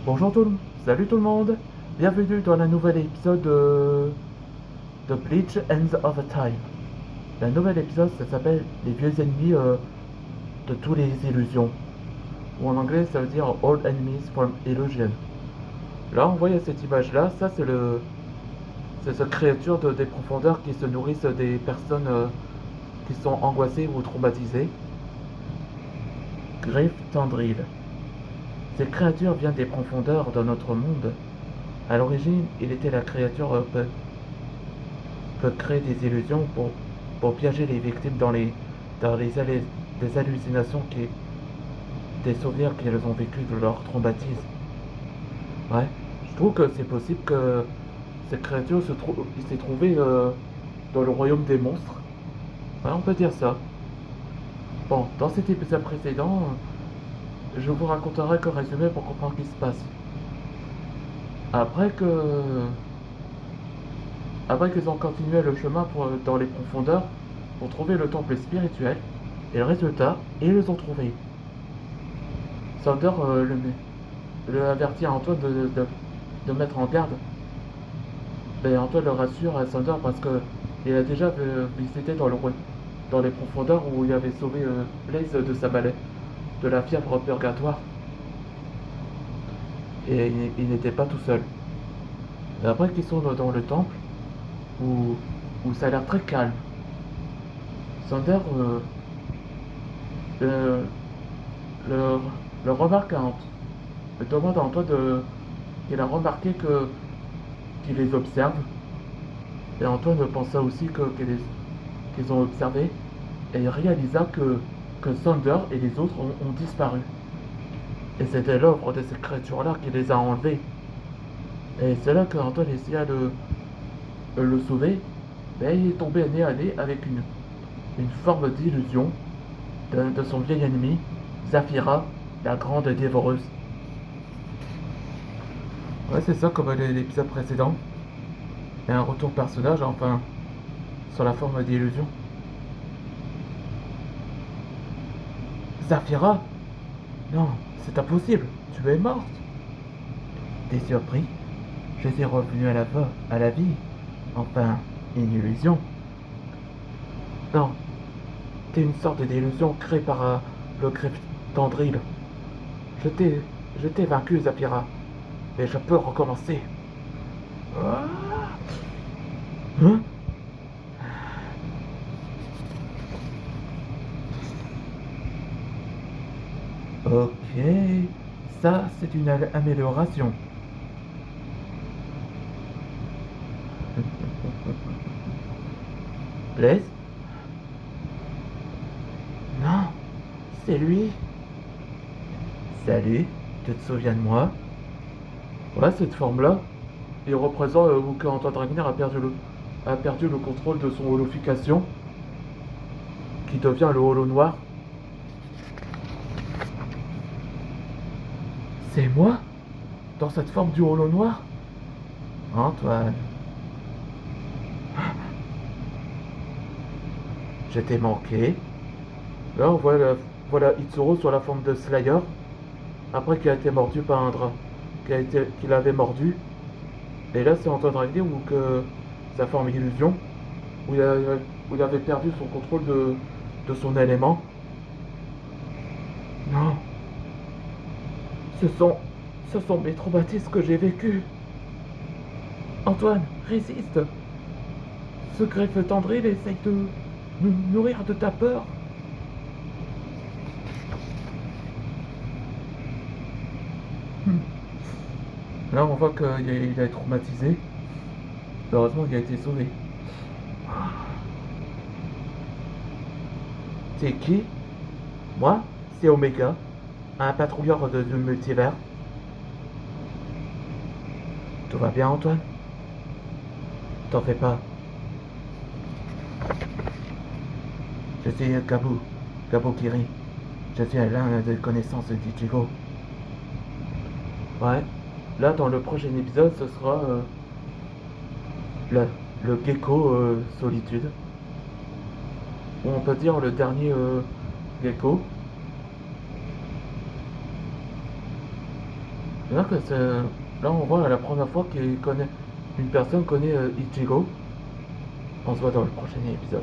Bonjour tout le monde, salut tout le monde, bienvenue dans un nouvel épisode de Bleach Ends of a Time. Le nouvel épisode, ça s'appelle Les vieux ennemis de toutes les illusions. Ou en anglais, ça veut dire Old Enemies from Illusion. Là, on voit cette image-là, ça c'est cette créature des profondeurs qui se nourrissent des personnes qui sont angoissées ou traumatisées. Griff Tendril. Cette créature vient des profondeurs de notre monde. À l'origine, il était la créature peut créer des illusions pour piéger les victimes des hallucinations, des souvenirs qu'elles ont vécus de leur traumatisme. Ouais, je trouve que c'est possible que cette créature il s'est trouvée dans le royaume des monstres. Ouais, on peut dire ça. Bon, dans cet épisode précédent, je vous raconterai qu'un résumé pour comprendre ce qui se passe. Après que Après qu'ils ont continué le chemin dans les profondeurs pour trouver le temple spirituel, et le résultat, ils les ont trouvés. Sander le avertit à Antoine de mettre en garde. Et Antoine le rassure à Sander parce que il a déjà visité dans les profondeurs où il avait sauvé Blaze de sa maladie, de la fièvre purgatoire. Et il n'était pas tout seul. Et après qu'ils sont dans le temple, où, où ça a l'air très calme, Sander le, le, le remarque à Antoine. Il demande à Antoine qu'il a remarqué qu'il les observe. Et Antoine pensa aussi qu'ils ont observé. Et il réalisa que Sander et les autres ont disparu. Et c'était l'œuvre de cette créature-là qui les a enlevés. Et c'est là qu'Antoine essaya de le sauver. Mais il est tombé nez à nez avec une forme d'illusion de son vieil ennemi, Zafira, la grande dévoreuse. Ouais, c'est ça comme l'épisode précédent. Et un retour personnage, enfin, sur la forme d'illusion. Zafira? Non, c'est impossible, tu es morte. T'es surpris? Je suis revenu à la vie. Enfin, une illusion. Non, t'es une sorte d'illusion créée par le Griff Tendril. Je t'ai, je t'ai vaincu, Zafira. Et je peux recommencer. Ah. Hein? Ok, ça c'est une amélioration. Blaise? Non, c'est lui. Salut, tu te souviens de moi? Ouais, cette forme-là, il représente que Antoine Dragner a perdu le contrôle de son holofication, qui devient le holo noir. C'est moi? Dans cette forme du holo noir? Antoine, je t'ai manqué. Là, on voit voilà Itsuro sur la forme de Slayer, après qu'il a été mordu par un drap, qu'il avait mordu. Et là, c'est Antoine Dragner où que sa forme illusion, où il avait perdu son contrôle de son élément. Non, ce sont, ce sont mes traumatismes que j'ai vécus. Antoine, résiste. Ce greffe tendril essaye de nous nourrir de ta peur. Hmm. Là, on voit qu'il a été traumatisé. Heureusement, il a été sauvé. C'est qui? Moi, c'est Omega, un patrouilleur du multivers. Tout va bien, Antoine? T'en fais pas. Je suis Gabo Kiri. Je suis l'un des connaissances d'Ichigo. Ouais. Là, dans le prochain épisode, ce sera le, le gecko solitude. Ou on peut dire le dernier gecko. Là, là, on voit la première fois une personne connaît Ichigo. On se voit dans le prochain épisode.